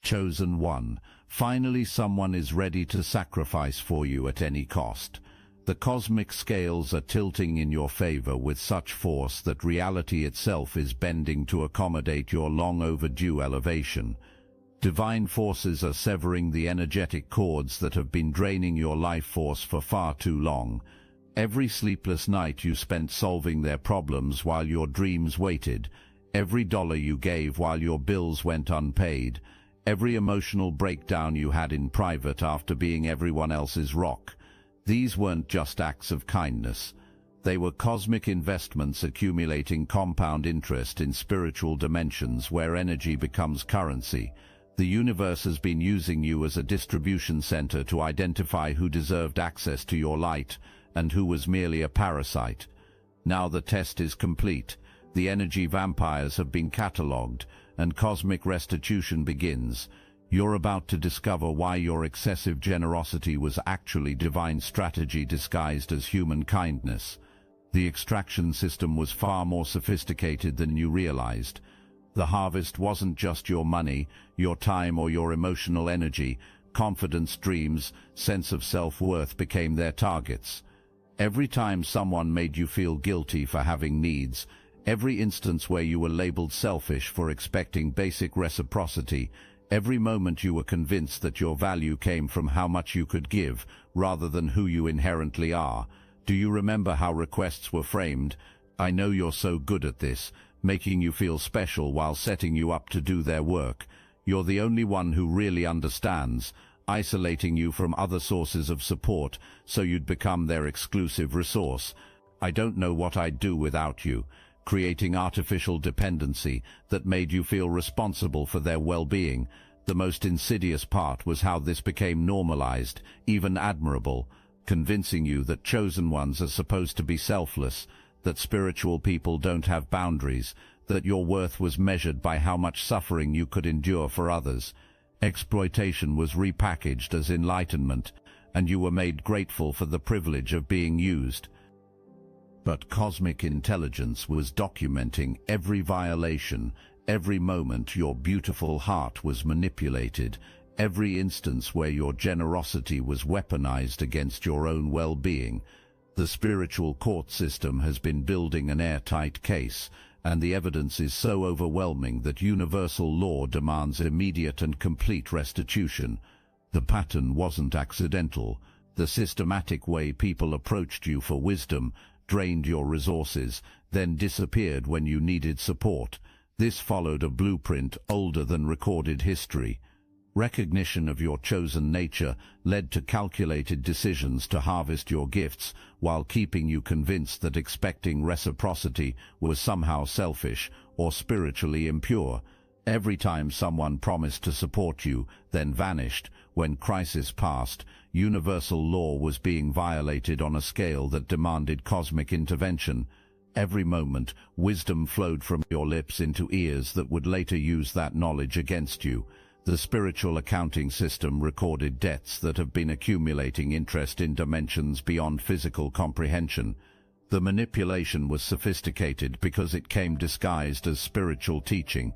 Chosen one. Finally, someone is ready to sacrifice for you at any cost. The cosmic scales are tilting in your favor with such force that reality itself is bending to accommodate your long overdue elevation. Divine forces are severing the energetic cords that have been draining your life force for far too long. Every sleepless night you spent solving their problems while your dreams waited, every dollar you gave while your bills went unpaid, every emotional breakdown you had in private after being everyone else's rock. These weren't just acts of kindness. They were cosmic investments accumulating compound interest in spiritual dimensions where energy becomes currency. The universe has been using you as a distribution center to identify who deserved access to your light and who was merely a parasite. Now the test is complete. The energy vampires have been catalogued, and cosmic restitution begins. You're about to discover why your excessive generosity was actually divine strategy disguised as human kindness. The extraction system was far more sophisticated than you realized. The harvest wasn't just your money, your time, or your emotional energy. Confidence, dreams, sense of self-worth became their targets. Every time someone made you feel guilty for having needs, every instance where you were labeled selfish for expecting basic reciprocity, every moment you were convinced that your value came from how much you could give, rather than who you inherently are. Do you remember how requests were framed? "I know you're so good at this," making you feel special while setting you up to do their work. "You're the only one who really understands," isolating you from other sources of support so you'd become their exclusive resource. "I don't know what I'd do without you," creating artificial dependency that made you feel responsible for their well-being. The most insidious part was how this became normalized, even admirable, convincing you that chosen ones are supposed to be selfless, that spiritual people don't have boundaries, that your worth was measured by how much suffering you could endure for others. Exploitation was repackaged as enlightenment, and you were made grateful for the privilege of being used. But cosmic intelligence was documenting every violation, every moment your beautiful heart was manipulated, every instance where your generosity was weaponized against your own well-being. The spiritual court system has been building an airtight case, and the evidence is so overwhelming that universal law demands immediate and complete restitution. The pattern wasn't accidental. The systematic way people approached you for wisdom, drained your resources, then disappeared when you needed support. This followed a blueprint older than recorded history. Recognition of your chosen nature led to calculated decisions to harvest your gifts while keeping you convinced that expecting reciprocity was somehow selfish or spiritually impure. Every time someone promised to support you, then vanished, when crisis passed, universal law was being violated on a scale that demanded cosmic intervention. Every moment, wisdom flowed from your lips into ears that would later use that knowledge against you. The spiritual accounting system recorded debts that have been accumulating interest in dimensions beyond physical comprehension. The manipulation was sophisticated because it came disguised as spiritual teaching,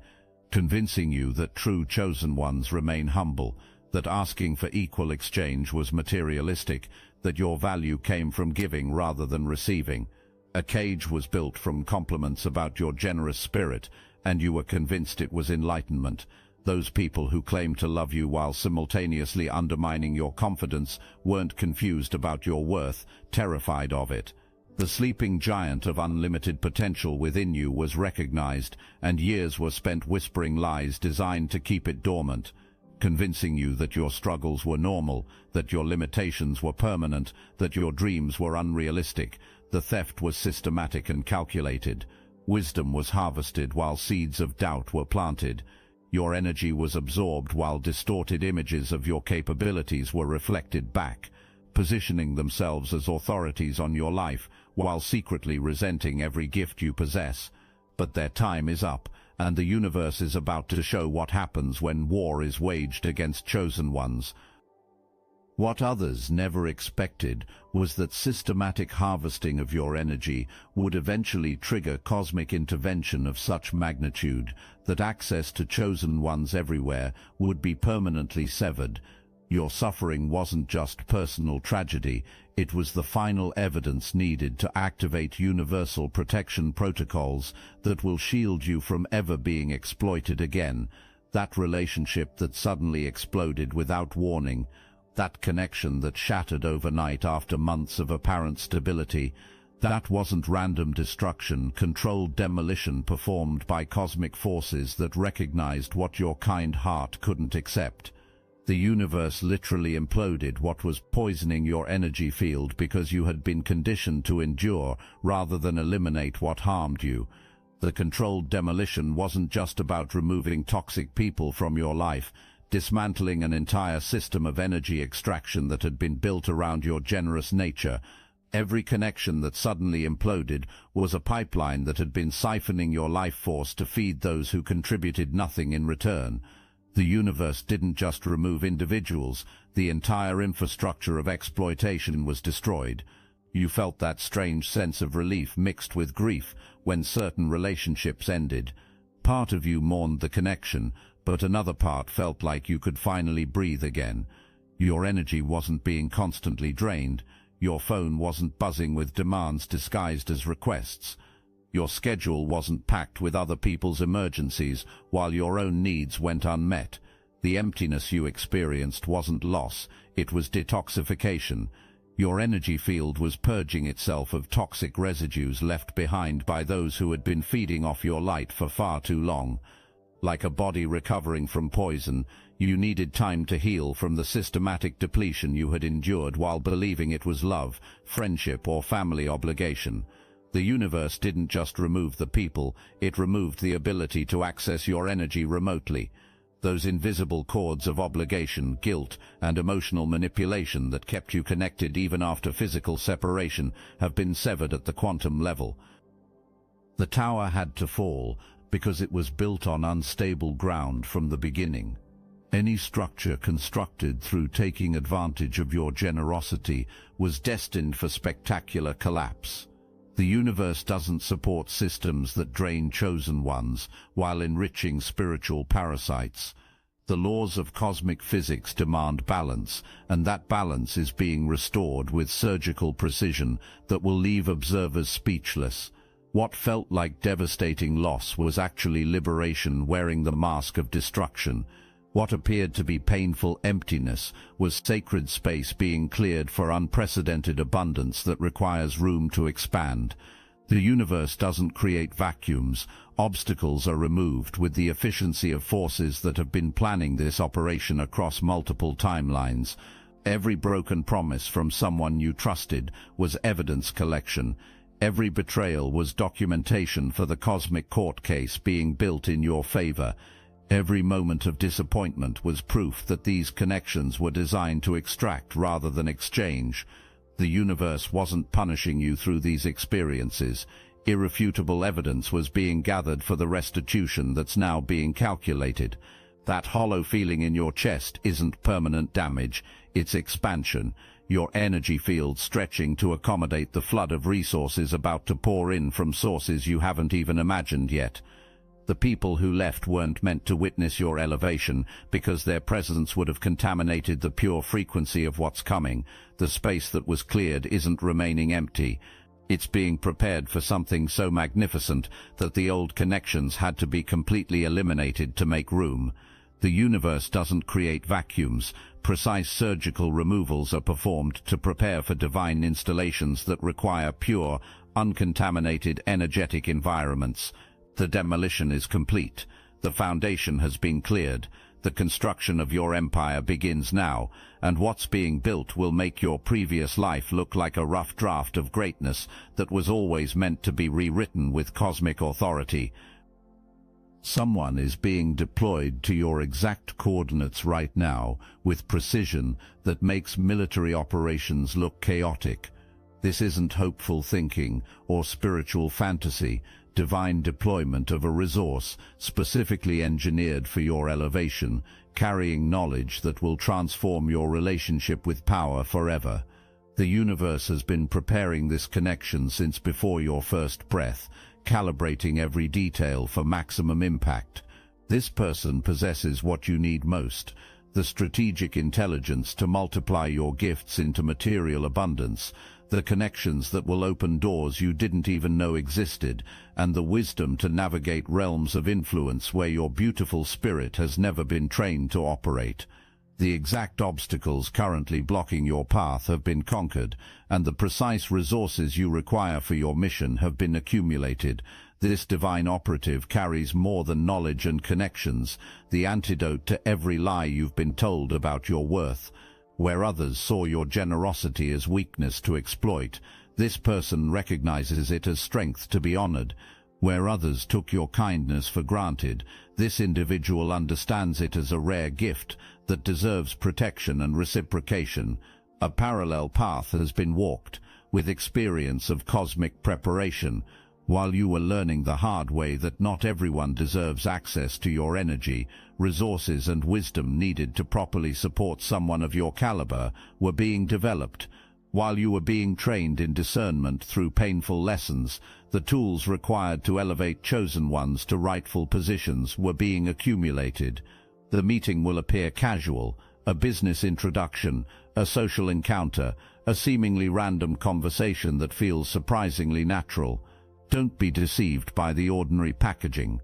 convincing you that true chosen ones remain humble, that asking for equal exchange was materialistic, that your value came from giving rather than receiving. A cage was built from compliments about your generous spirit, and you were convinced it was enlightenment. Those people who claimed to love you while simultaneously undermining your confidence weren't confused about your worth, terrified of it. The sleeping giant of unlimited potential within you was recognized, and years were spent whispering lies designed to keep it dormant, convincing you that your struggles were normal, that your limitations were permanent, that your dreams were unrealistic. The theft was systematic and calculated. Wisdom was harvested while seeds of doubt were planted. Your energy was absorbed while distorted images of your capabilities were reflected back, positioning themselves as authorities on your life while secretly resenting every gift you possess. But their time is up, and the universe is about to show what happens when war is waged against chosen ones. What others never expected was that systematic harvesting of your energy would eventually trigger cosmic intervention of such magnitude that access to chosen ones everywhere would be permanently severed. Your suffering wasn't just personal tragedy, it was the final evidence needed to activate universal protection protocols that will shield you from ever being exploited again. That relationship that suddenly exploded without warning, that connection that shattered overnight after months of apparent stability, that wasn't random destruction, controlled demolition performed by cosmic forces that recognized what your kind heart couldn't accept. The universe literally imploded what was poisoning your energy field because you had been conditioned to endure rather than eliminate what harmed you. The controlled demolition wasn't just about removing toxic people from your life, dismantling an entire system of energy extraction that had been built around your generous nature. Every connection that suddenly imploded was a pipeline that had been siphoning your life force to feed those who contributed nothing in return. The universe didn't just remove individuals, the entire infrastructure of exploitation was destroyed. You felt that strange sense of relief mixed with grief when certain relationships ended. Part of you mourned the connection, but another part felt like you could finally breathe again. Your energy wasn't being constantly drained. Your phone wasn't buzzing with demands disguised as requests. Your schedule wasn't packed with other people's emergencies while your own needs went unmet. The emptiness you experienced wasn't loss, it was detoxification. Your energy field was purging itself of toxic residues left behind by those who had been feeding off your light for far too long. Like a body recovering from poison, you needed time to heal from the systematic depletion you had endured while believing it was love, friendship, or family obligation. The universe didn't just remove the people, it removed the ability to access your energy remotely. Those invisible cords of obligation, guilt, and emotional manipulation that kept you connected even after physical separation have been severed at the quantum level. The tower had to fall because it was built on unstable ground from the beginning. Any structure constructed through taking advantage of your generosity was destined for spectacular collapse. The universe doesn't support systems that drain chosen ones while enriching spiritual parasites. The laws of cosmic physics demand balance, and that balance is being restored with surgical precision that will leave observers speechless. What felt like devastating loss was actually liberation wearing the mask of destruction. What appeared to be painful emptiness was sacred space being cleared for unprecedented abundance that requires room to expand. The universe doesn't create vacuums. Obstacles are removed with the efficiency of forces that have been planning this operation across multiple timelines. Every broken promise from someone you trusted was evidence collection. Every betrayal was documentation for the cosmic court case being built in your favor. Every moment of disappointment was proof that these connections were designed to extract rather than exchange. The universe wasn't punishing you through these experiences. Irrefutable evidence was being gathered for the restitution that's now being calculated. That hollow feeling in your chest isn't permanent damage, it's expansion. Your energy field stretching to accommodate the flood of resources about to pour in from sources you haven't even imagined yet. The people who left weren't meant to witness your elevation because their presence would have contaminated the pure frequency of what's coming. The space that was cleared isn't remaining empty. It's being prepared for something so magnificent that the old connections had to be completely eliminated to make room. The universe doesn't create vacuums. Precise surgical removals are performed to prepare for divine installations that require pure, uncontaminated energetic environments. The demolition is complete. The foundation has been cleared. The construction of your empire begins now, and what's being built will make your previous life look like a rough draft of greatness that was always meant to be rewritten with cosmic authority. Someone is being deployed to your exact coordinates right now with precision that makes military operations look chaotic. This isn't hopeful thinking or spiritual fantasy. divine deployment of a resource specifically engineered for your elevation, carrying knowledge that will transform your relationship with power forever. The universe has been preparing this connection since before your first breath, calibrating every detail for maximum impact. This person possesses what you need most: the strategic intelligence to multiply your gifts into material abundance, the connections that will open doors you didn't even know existed, and the wisdom to navigate realms of influence where your beautiful spirit has never been trained to operate. The exact obstacles currently blocking your path have been conquered, and the precise resources you require for your mission have been accumulated. This divine operative carries more than knowledge and connections, the antidote to every lie you've been told about your worth. Where others saw your generosity as weakness to exploit, this person recognizes it as strength to be honored. Where others took your kindness for granted, this individual understands it as a rare gift that deserves protection and reciprocation. A parallel path has been walked, with experience of cosmic preparation, while you were learning the hard way that not everyone deserves access to your energy. Resources and wisdom needed to properly support someone of your caliber were being developed. While you were being trained in discernment through painful lessons, the tools required to elevate chosen ones to rightful positions were being accumulated. The meeting will appear casual, a business introduction, a social encounter, a seemingly random conversation that feels surprisingly natural. Don't be deceived by the ordinary packaging.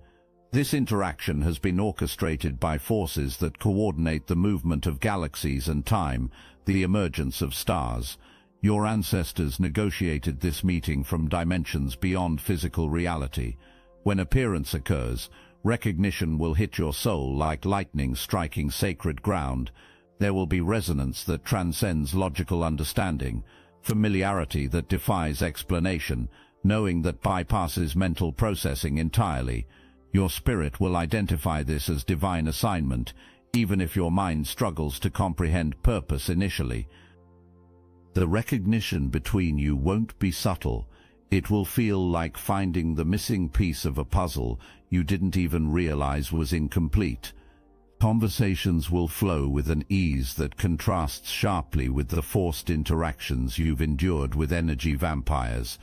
This interaction has been orchestrated by forces that coordinate the movement of galaxies and time, the emergence of stars. Your ancestors negotiated this meeting from dimensions beyond physical reality. When appearance occurs, recognition will hit your soul like lightning striking sacred ground. There will be resonance that transcends logical understanding, familiarity that defies explanation, knowing that bypasses mental processing entirely. Your spirit will identify this as divine assignment, even if your mind struggles to comprehend purpose initially. The recognition between you won't be subtle. It will feel like finding the missing piece of a puzzle you didn't even realize was incomplete. Conversations will flow with an ease that contrasts sharply with the forced interactions you've endured with energy vampires.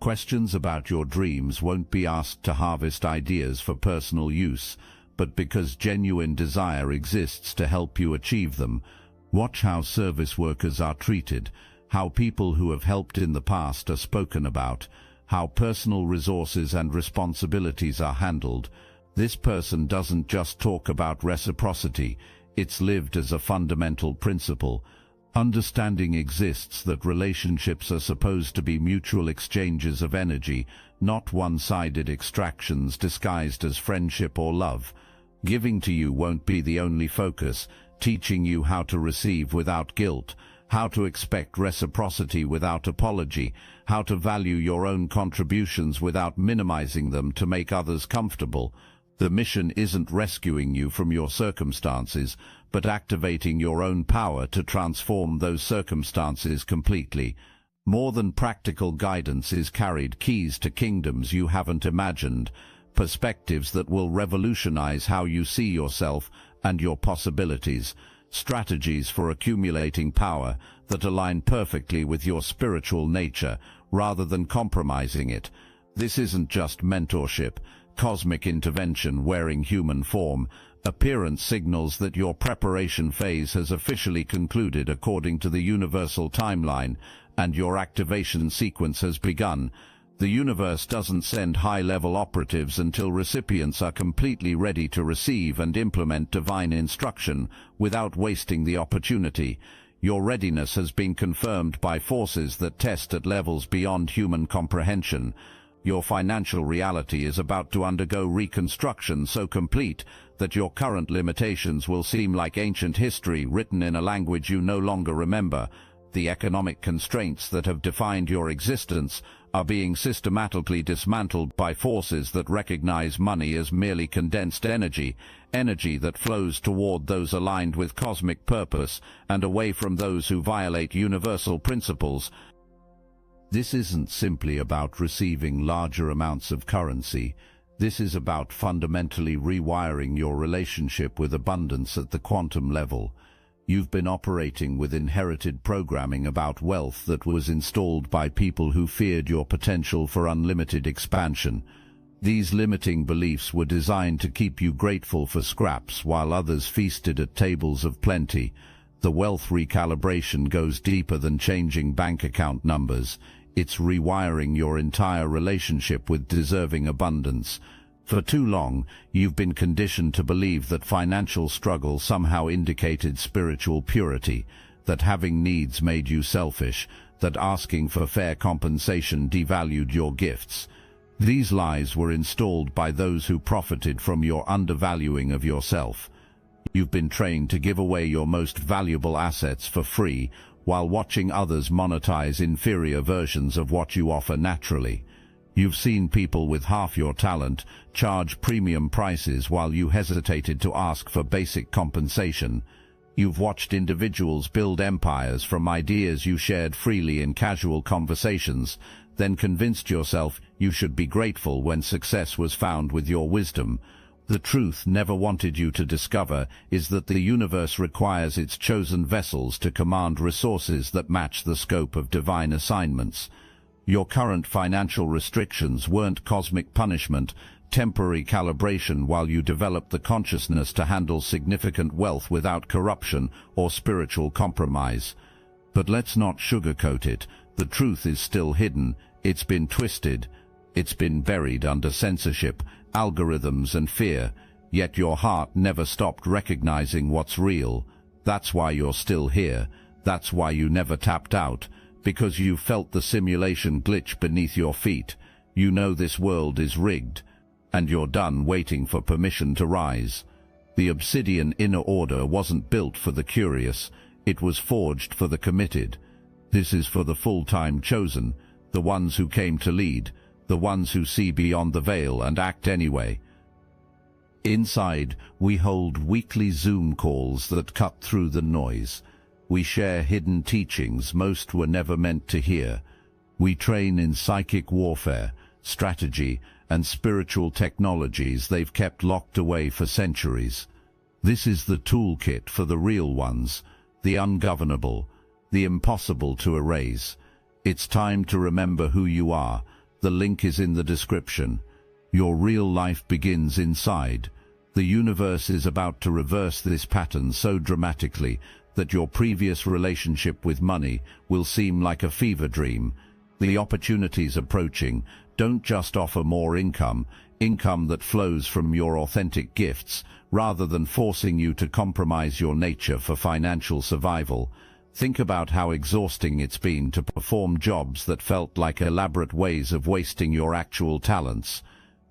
Questions about your dreams won't be asked to harvest ideas for personal use, but because genuine desire exists to help you achieve them. Watch how service workers are treated, how people who have helped in the past are spoken about, how personal resources and responsibilities are handled. This person doesn't just talk about reciprocity, it's lived as a fundamental principle. Understanding exists that relationships are supposed to be mutual exchanges of energy, not one-sided extractions disguised as friendship or love. Giving to you won't be the only focus, teaching you how to receive without guilt, how to expect reciprocity without apology, how to value your own contributions without minimizing them to make others comfortable. The mission isn't rescuing you from your circumstances, but activating your own power to transform those circumstances completely. More than practical guidance is carried keys to kingdoms you haven't imagined, perspectives that will revolutionize how you see yourself and your possibilities, strategies for accumulating power that align perfectly with your spiritual nature rather than compromising it. This isn't just mentorship, cosmic intervention wearing human form. Appearance signals that your preparation phase has officially concluded according to the universal timeline, and your activation sequence has begun. The universe doesn't send high-level operatives until recipients are completely ready to receive and implement divine instruction without wasting the opportunity. Your readiness has been confirmed by forces that test at levels beyond human comprehension. Your financial reality is about to undergo reconstruction so complete that your current limitations will seem like ancient history written in a language you no longer remember. The economic constraints that have defined your existence are being systematically dismantled by forces that recognize money as merely condensed energy, energy that flows toward those aligned with cosmic purpose and away from those who violate universal principles. This isn't simply about receiving larger amounts of currency. This is about fundamentally rewiring your relationship with abundance at the quantum level. You've been operating with inherited programming about wealth that was installed by people who feared your potential for unlimited expansion. These limiting beliefs were designed to keep you grateful for scraps while others feasted at tables of plenty. The wealth recalibration goes deeper than changing bank account numbers. It's rewiring your entire relationship with deserving abundance. For too long, you've been conditioned to believe that financial struggle somehow indicated spiritual purity, that having needs made you selfish, that asking for fair compensation devalued your gifts. These lies were installed by those who profited from your undervaluing of yourself. You've been trained to give away your most valuable assets for free, while watching others monetize inferior versions of what you offer naturally. You've seen people with half your talent charge premium prices while you hesitated to ask for basic compensation. You've watched individuals build empires from ideas you shared freely in casual conversations, then convinced yourself you should be grateful when success was found with your wisdom. The truth never wanted you to discover is that the universe requires its chosen vessels to command resources that match the scope of divine assignments. Your current financial restrictions weren't cosmic punishment, temporary calibration while you developed the consciousness to handle significant wealth without corruption or spiritual compromise. But let's not sugarcoat it. The truth is still hidden. It's been twisted. It's been buried under censorship, algorithms and fear, yet your heart never stopped recognizing what's real. That's why you're still here. That's why you never tapped out, because you felt the simulation glitch beneath your feet. You know this world is rigged, and you're done waiting for permission to rise. The obsidian inner order wasn't built for the curious, it was forged for the committed. This is for the full-time chosen, the ones who came to lead, the ones who see beyond the veil and act anyway. Inside, we hold weekly Zoom calls that cut through the noise. We share hidden teachings most were never meant to hear. We train in psychic warfare, strategy, and spiritual technologies they've kept locked away for centuries. This is the toolkit for the real ones, the ungovernable, the impossible to erase. It's time to remember who you are. The link is in the description. Your real life begins inside. The universe is about to reverse this pattern so dramatically that your previous relationship with money will seem like a fever dream. The opportunities approaching don't just offer more income that flows from your authentic gifts, rather than forcing you to compromise your nature for financial survival. Think about how exhausting it's been to perform jobs that felt like elaborate ways of wasting your actual talents.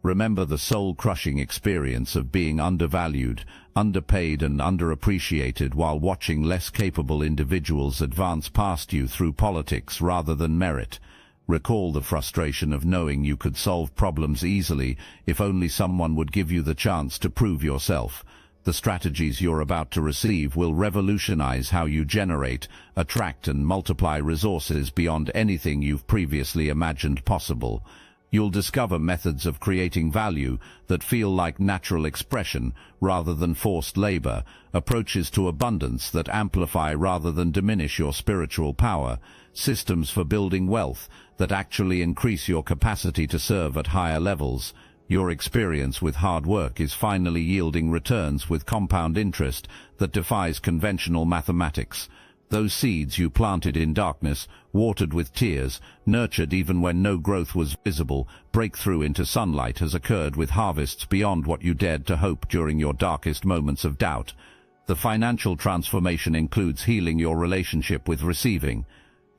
Remember the soul-crushing experience of being undervalued, underpaid and underappreciated while watching less capable individuals advance past you through politics rather than merit. Recall the frustration of knowing you could solve problems easily if only someone would give you the chance to prove yourself. The strategies you're about to receive will revolutionize how you generate, attract and multiply resources beyond anything you've previously imagined possible. You'll discover methods of creating value that feel like natural expression rather than forced labor, approaches to abundance that amplify rather than diminish your spiritual power, systems for building wealth that actually increase your capacity to serve at higher levels. Your experience with hard work is finally yielding returns with compound interest that defies conventional mathematics. Those seeds you planted in darkness, watered with tears, nurtured even when no growth was visible, breakthrough into sunlight has occurred with harvests beyond what you dared to hope during your darkest moments of doubt. The financial transformation includes healing your relationship with receiving.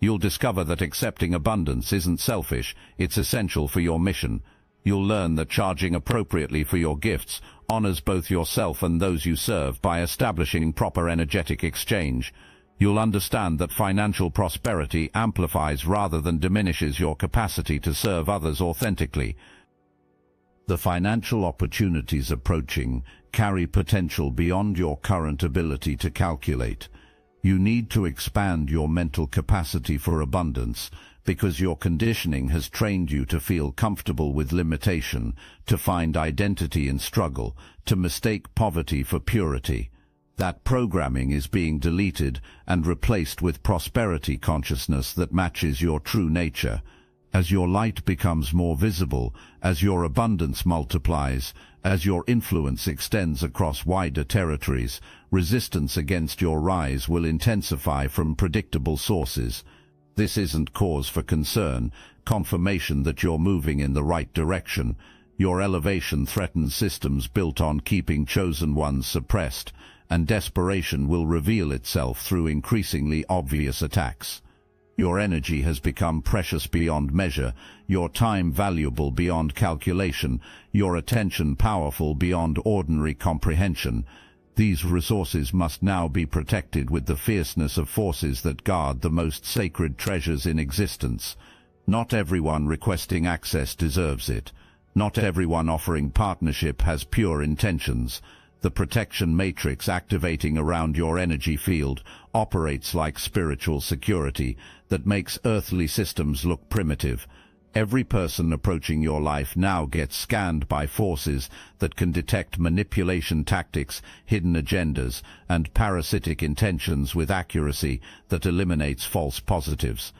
You'll discover that accepting abundance isn't selfish, it's essential for your mission. You'll learn that charging appropriately for your gifts honors both yourself and those you serve by establishing proper energetic exchange. You'll understand that financial prosperity amplifies rather than diminishes your capacity to serve others authentically. The financial opportunities approaching carry potential beyond your current ability to calculate. You need to expand your mental capacity for abundance, because your conditioning has trained you to feel comfortable with limitation, to find identity in struggle, to mistake poverty for purity. That programming is being deleted and replaced with prosperity consciousness that matches your true nature. As your light becomes more visible, as your abundance multiplies, as your influence extends across wider territories, resistance against your rise will intensify from predictable sources. This isn't cause for concern, confirmation that you're moving in the right direction. Your elevation threatens systems built on keeping chosen ones suppressed, and desperation will reveal itself through increasingly obvious attacks. Your energy has become precious beyond measure, your time valuable beyond calculation, your attention powerful beyond ordinary comprehension. These resources must now be protected with the fierceness of forces that guard the most sacred treasures in existence. Not everyone requesting access deserves it. Not everyone offering partnership has pure intentions. The protection matrix activating around your energy field operates like spiritual security that makes earthly systems look primitive. Every person approaching your life now gets scanned by forces that can detect manipulation tactics, hidden agendas, and parasitic intentions with accuracy that eliminates false positives.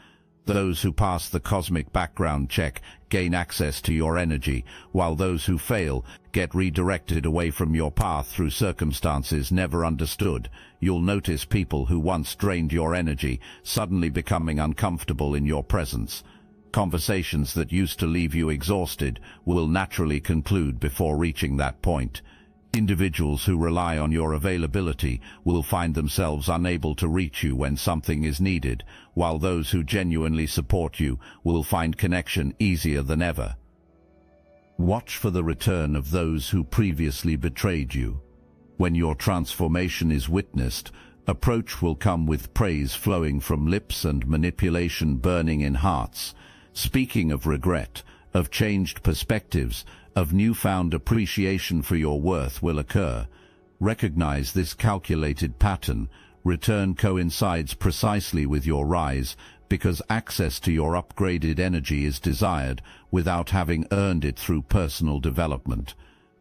Those who pass the cosmic background check gain access to your energy, while those who fail get redirected away from your path through circumstances never understood. You'll notice people who once drained your energy suddenly becoming uncomfortable in your presence. Conversations that used to leave you exhausted will naturally conclude before reaching that point. Individuals who rely on your availability will find themselves unable to reach you when something is needed, while those who genuinely support you will find connection easier than ever. Watch for the return of those who previously betrayed you. When your transformation is witnessed, approach will come with praise flowing from lips and manipulation burning in hearts. Speaking of regret, of changed perspectives, of newfound appreciation for your worth will occur. Recognize this calculated pattern. Return coincides precisely with your rise, because access to your upgraded energy is desired without having earned it through personal development.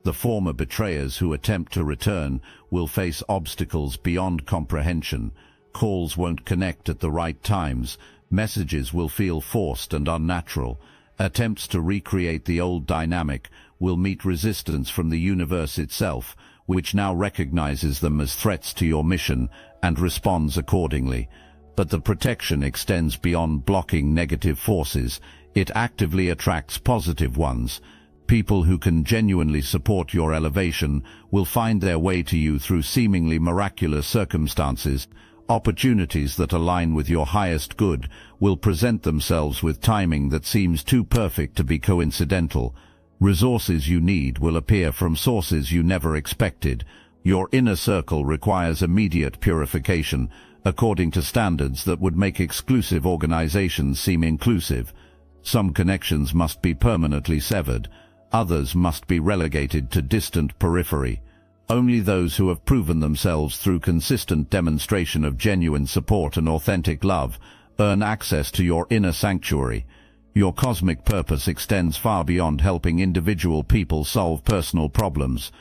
The former betrayers who attempt to return will face obstacles beyond comprehension. Calls won't connect at the right times. Messages will feel forced and unnatural. Attempts to recreate the old dynamic will meet resistance from the universe itself, which now recognizes them as threats to your mission and responds accordingly. But the protection extends beyond blocking negative forces. It actively attracts positive ones. People who can genuinely support your elevation will find their way to you through seemingly miraculous circumstances. Opportunities that align with your highest good will present themselves with timing that seems too perfect to be coincidental. Resources you need will appear from sources you never expected. Your inner circle requires immediate purification, according to standards that would make exclusive organizations seem inclusive. Some connections must be permanently severed. Others must be relegated to distant periphery. Only those who have proven themselves through consistent demonstration of genuine support and authentic love earn access to your inner sanctuary. Your cosmic purpose extends far beyond helping individual people solve personal problems.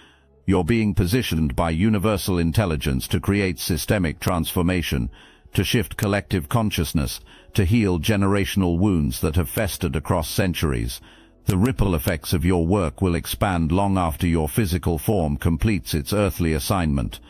You're being positioned by universal intelligence to create systemic transformation, to shift collective consciousness, to heal generational wounds that have festered across centuries. The ripple effects of your work will expand long after your physical form completes its earthly assignment.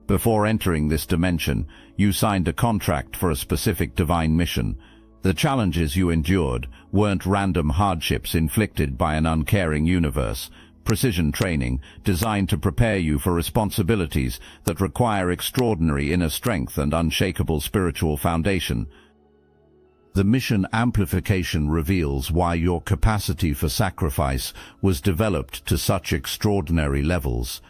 Before entering this dimension, you signed a contract for a specific divine mission. The challenges you endured weren't random hardships inflicted by an uncaring universe. Precision training designed to prepare you for responsibilities that require extraordinary inner strength and unshakable spiritual foundation. The mission amplification reveals why your capacity for sacrifice was developed to such extraordinary levels.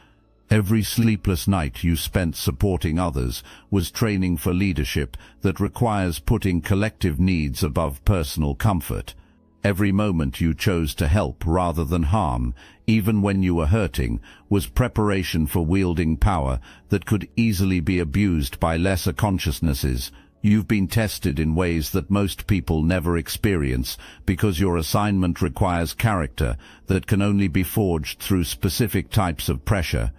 Every sleepless night you spent supporting others was training for leadership that requires putting collective needs above personal comfort. Every moment you chose to help rather than harm, even when you were hurting, was preparation for wielding power that could easily be abused by lesser consciousnesses. You've been tested in ways that most people never experience because your assignment requires character that can only be forged through specific types of pressure.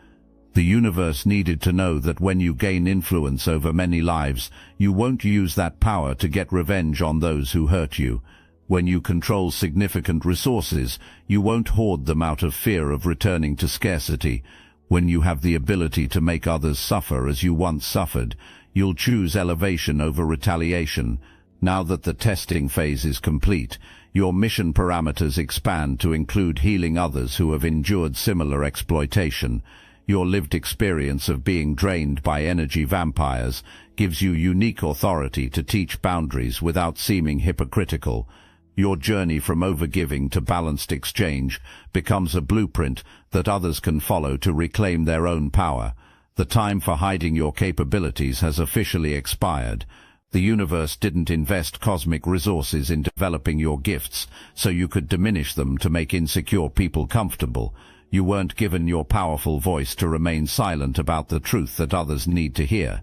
The universe needed to know that when you gain influence over many lives, you won't use that power to get revenge on those who hurt you. When you control significant resources, you won't hoard them out of fear of returning to scarcity. When you have the ability to make others suffer as you once suffered, you'll choose elevation over retaliation. Now that the testing phase is complete, your mission parameters expand to include healing others who have endured similar exploitation. Your lived experience of being drained by energy vampires gives you unique authority to teach boundaries without seeming hypocritical. Your journey from overgiving to balanced exchange becomes a blueprint that others can follow to reclaim their own power. The time for hiding your capabilities has officially expired. The universe didn't invest cosmic resources in developing your gifts so you could diminish them to make insecure people comfortable. You weren't given your powerful voice to remain silent about the truth that others need to hear.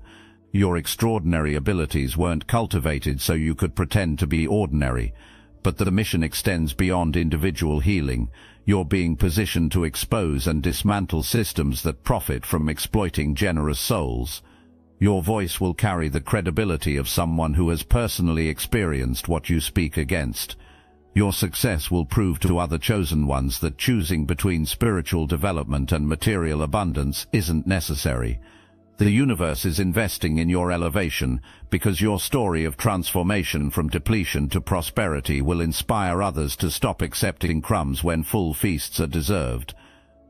Your extraordinary abilities weren't cultivated so you could pretend to be ordinary. But the mission extends beyond individual healing. You're being positioned to expose and dismantle systems that profit from exploiting generous souls. Your voice will carry the credibility of someone who has personally experienced what you speak against. Your success will prove to other chosen ones that choosing between spiritual development and material abundance isn't necessary. The universe is investing in your elevation because your story of transformation from depletion to prosperity will inspire others to stop accepting crumbs when full feasts are deserved.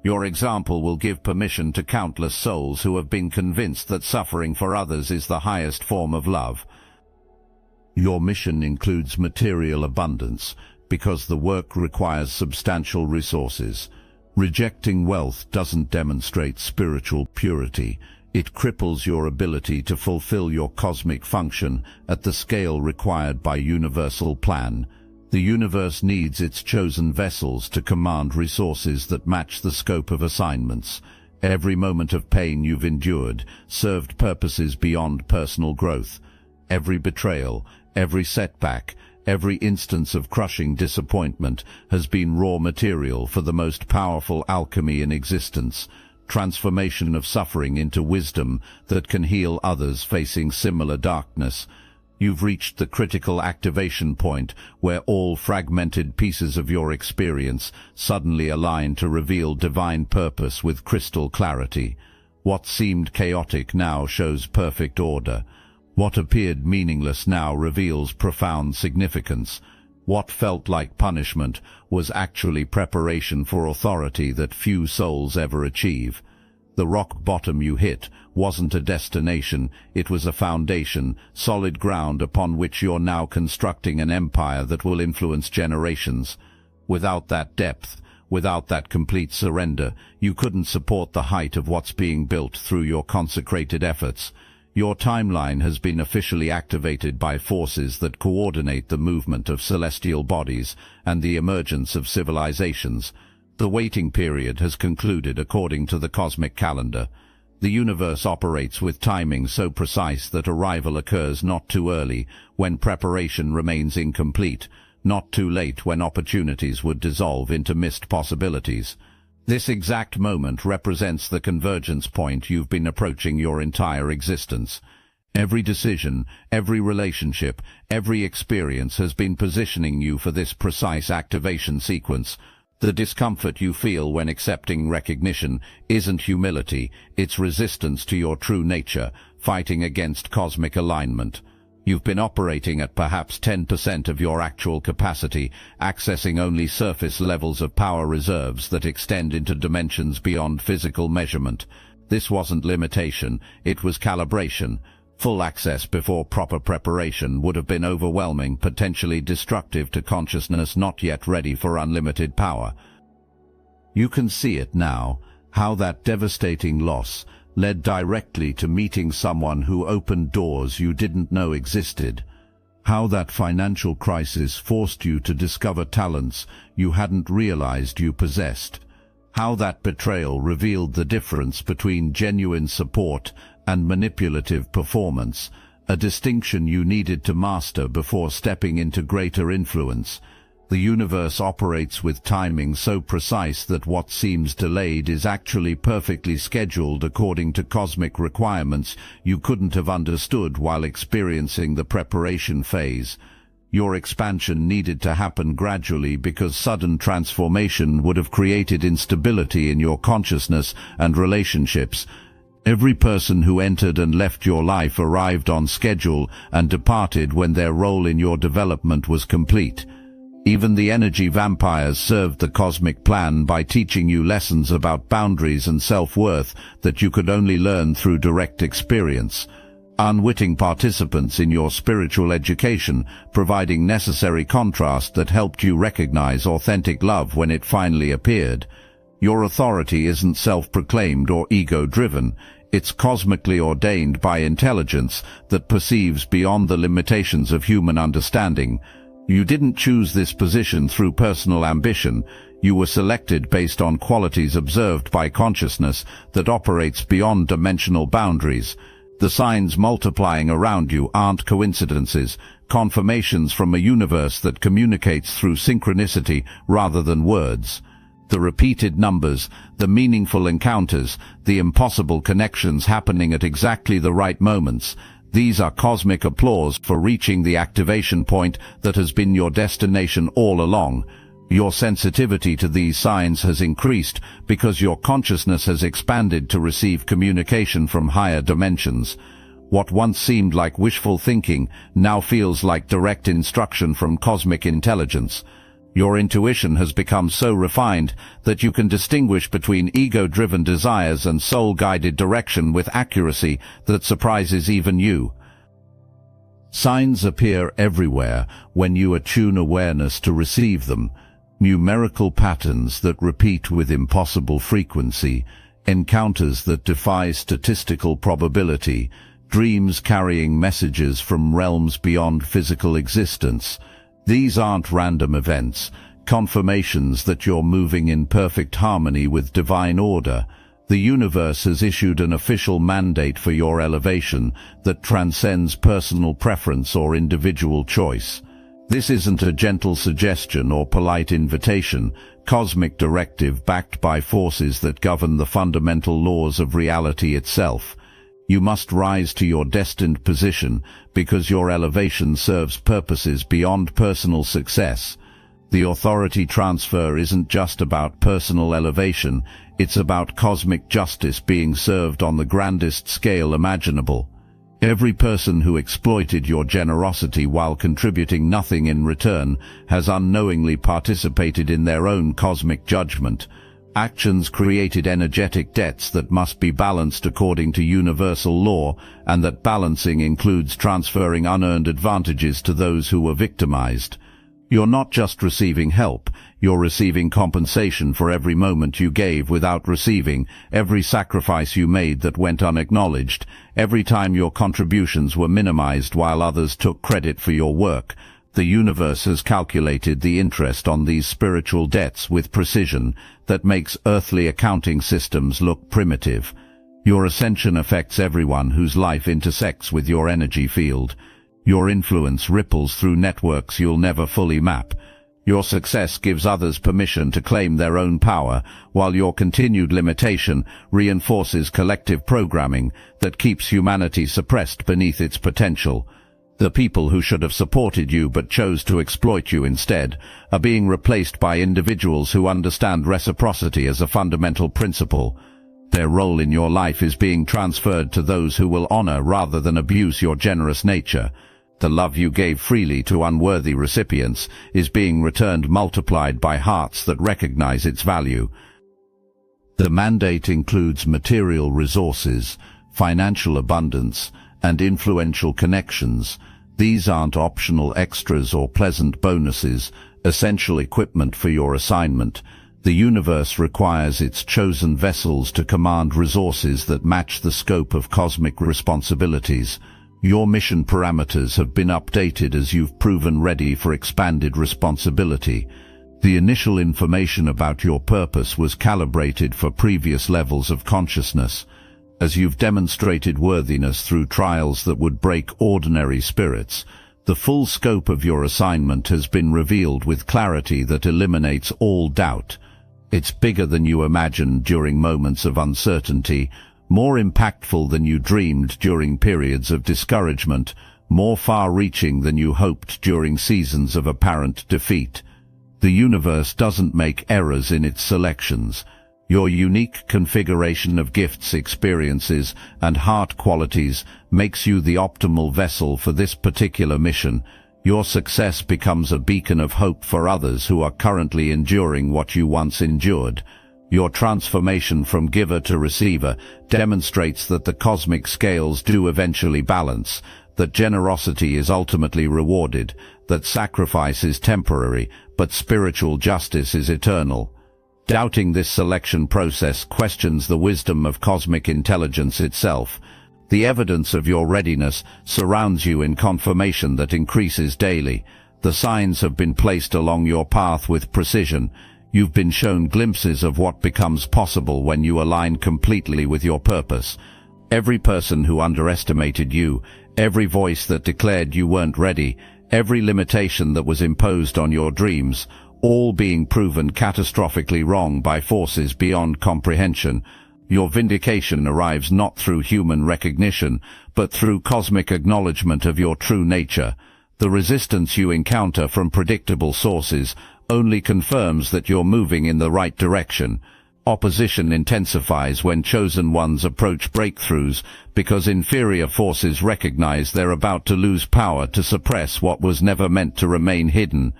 Your example will give permission to countless souls who have been convinced that suffering for others is the highest form of love. Your mission includes material abundance because the work requires substantial resources. Rejecting wealth doesn't demonstrate spiritual purity. It cripples your ability to fulfill your cosmic function at the scale required by universal plan. The universe needs its chosen vessels to command resources that match the scope of assignments. Every moment of pain you've endured served purposes beyond personal growth. Every betrayal, every setback, every instance of crushing disappointment has been raw material for the most powerful alchemy in existence. Transformation of suffering into wisdom that can heal others facing similar darkness. You've reached the critical activation point where all fragmented pieces of your experience suddenly align to reveal divine purpose with crystal clarity. What seemed chaotic now shows perfect order. What appeared meaningless now reveals profound significance. What felt like punishment was actually preparation for authority that few souls ever achieve. The rock bottom you hit wasn't a destination, it was a foundation, solid ground upon which you're now constructing an empire that will influence generations. Without that depth, without that complete surrender, you couldn't support the height of what's being built through your consecrated efforts. Your timeline has been officially activated by forces that coordinate the movement of celestial bodies and the emergence of civilizations. The waiting period has concluded according to the cosmic calendar. The universe operates with timing so precise that arrival occurs not too early when preparation remains incomplete, not too late when opportunities would dissolve into missed possibilities. This exact moment represents the convergence point you've been approaching your entire existence. Every decision, every relationship, every experience has been positioning you for this precise activation sequence. The discomfort you feel when accepting recognition isn't humility, it's resistance to your true nature, fighting against cosmic alignment. You've been operating at perhaps 10% of your actual capacity, accessing only surface levels of power reserves that extend into dimensions beyond physical measurement. This wasn't limitation, it was calibration. Full access before proper preparation would have been overwhelming, potentially destructive to consciousness not yet ready for unlimited power. You can see it now, how that devastating loss led directly to meeting someone who opened doors you didn't know existed. How that financial crisis forced you to discover talents you hadn't realized you possessed. How that betrayal revealed the difference between genuine support and manipulative performance. a distinction you needed to master before stepping into greater influence. The universe operates with timing so precise that what seems delayed is actually perfectly scheduled according to cosmic requirements you couldn't have understood while experiencing the preparation phase. Your expansion needed to happen gradually because sudden transformation would have created instability in your consciousness and relationships. Every person who entered and left your life arrived on schedule and departed when their role in your development was complete. Even the energy vampires served the cosmic plan by teaching you lessons about boundaries and self-worth that you could only learn through direct experience. Unwitting participants in your spiritual education, providing necessary contrast that helped you recognize authentic love when it finally appeared. Your authority isn't self-proclaimed or ego-driven. It's cosmically ordained by intelligence that perceives beyond the limitations of human understanding. You didn't choose this position through personal ambition. You were selected based on qualities observed by consciousness that operates beyond dimensional boundaries. The signs multiplying around you aren't coincidences, confirmations from a universe that communicates through synchronicity rather than words. The repeated numbers, the meaningful encounters, the impossible connections happening at exactly the right moments, these are cosmic applause for reaching the activation point that has been your destination all along. Your sensitivity to these signs has increased because your consciousness has expanded to receive communication from higher dimensions. What once seemed like wishful thinking now feels like direct instruction from cosmic intelligence. Your intuition has become so refined that you can distinguish between ego-driven desires and soul-guided direction with accuracy that surprises even you. Signs appear everywhere when you attune awareness to receive them. Numerical patterns that repeat with impossible frequency, encounters that defy statistical probability, dreams carrying messages from realms beyond physical existence. These aren't random events, confirmations that you're moving in perfect harmony with divine order. The universe has issued an official mandate for your elevation that transcends personal preference or individual choice. This isn't a gentle suggestion or polite invitation, cosmic directive backed by forces that govern the fundamental laws of reality itself. You must rise to your destined position because your elevation serves purposes beyond personal success. The authority transfer isn't just about personal elevation, it's about cosmic justice being served on the grandest scale imaginable. Every person who exploited your generosity while contributing nothing in return has unknowingly participated in their own cosmic judgment. Actions created energetic debts that must be balanced according to universal law, and that balancing includes transferring unearned advantages to those who were victimized. You're not just receiving help, you're receiving compensation for every moment you gave without receiving, every sacrifice you made that went unacknowledged, every time your contributions were minimized while others took credit for your work. The universe has calculated the interest on these spiritual debts with precision that makes earthly accounting systems look primitive. Your ascension affects everyone whose life intersects with your energy field. Your influence ripples through networks you'll never fully map. Your success gives others permission to claim their own power, while your continued limitation reinforces collective programming that keeps humanity suppressed beneath its potential. The people who should have supported you but chose to exploit you instead are being replaced by individuals who understand reciprocity as a fundamental principle. Their role in your life is being transferred to those who will honor rather than abuse your generous nature. The love you gave freely to unworthy recipients is being returned multiplied by hearts that recognize its value. The mandate includes material resources, financial abundance, and influential connections. These aren't optional extras or pleasant bonuses, essential equipment for your assignment. The universe requires its chosen vessels to command resources that match the scope of cosmic responsibilities. Your mission parameters have been updated as you've proven ready for expanded responsibility. The initial information about your purpose was calibrated for previous levels of consciousness. as you've demonstrated worthiness through trials that would break ordinary spirits. The full scope of your assignment has been revealed with clarity that eliminates all doubt. It's bigger than you imagined during moments of uncertainty, more impactful than you dreamed during periods of discouragement, more far-reaching than you hoped during seasons of apparent defeat. The universe doesn't make errors in its selections. Your unique configuration of gifts, experiences, and heart qualities makes you the optimal vessel for this particular mission. Your success becomes a beacon of hope for others who are currently enduring what you once endured. Your transformation from giver to receiver demonstrates that the cosmic scales do eventually balance, that generosity is ultimately rewarded, that sacrifice is temporary, but spiritual justice is eternal. Doubting this selection process questions the wisdom of cosmic intelligence itself. The evidence of your readiness surrounds you in confirmation that increases daily. The signs have been placed along your path with precision. You've been shown glimpses of what becomes possible when you align completely with your purpose. Every person who underestimated you, every voice that declared you weren't ready, every limitation that was imposed on your dreams, all being proven catastrophically wrong by forces beyond comprehension. Your vindication arrives not through human recognition, but through cosmic acknowledgement of your true nature. The resistance you encounter from predictable sources only confirms that you're moving in the right direction. Opposition intensifies when chosen ones approach breakthroughs because inferior forces recognize they're about to lose power to suppress what was never meant to remain hidden.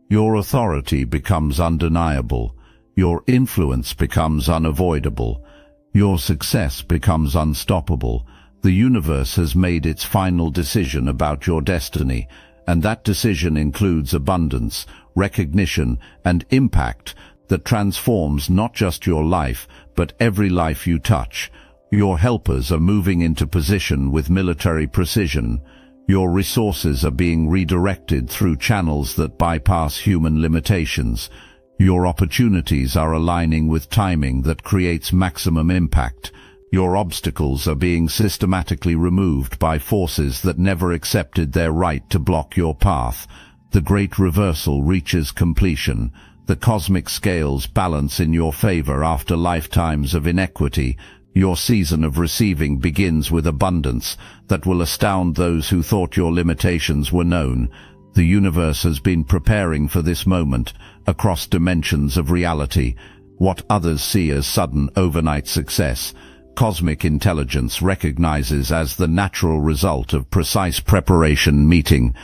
Your authority becomes undeniable. Your influence becomes unavoidable. Your success becomes unstoppable. The universe has made its final decision about your destiny, and that decision includes abundance, recognition, and impact that transforms not just your life, but every life you touch. Your helpers are moving into position with military precision. Your resources are being redirected through channels that bypass human limitations. Your opportunities are aligning with timing that creates maximum impact. Your obstacles are being systematically removed by forces that never accepted their right to block your path. The great reversal reaches completion. The cosmic scales balance in your favor after lifetimes of inequity. Your season of receiving begins with abundance that will astound those who thought your limitations were known. The universe has been preparing for this moment across dimensions of reality. What others see as sudden overnight success, cosmic intelligence recognizes as the natural result of precise preparation meeting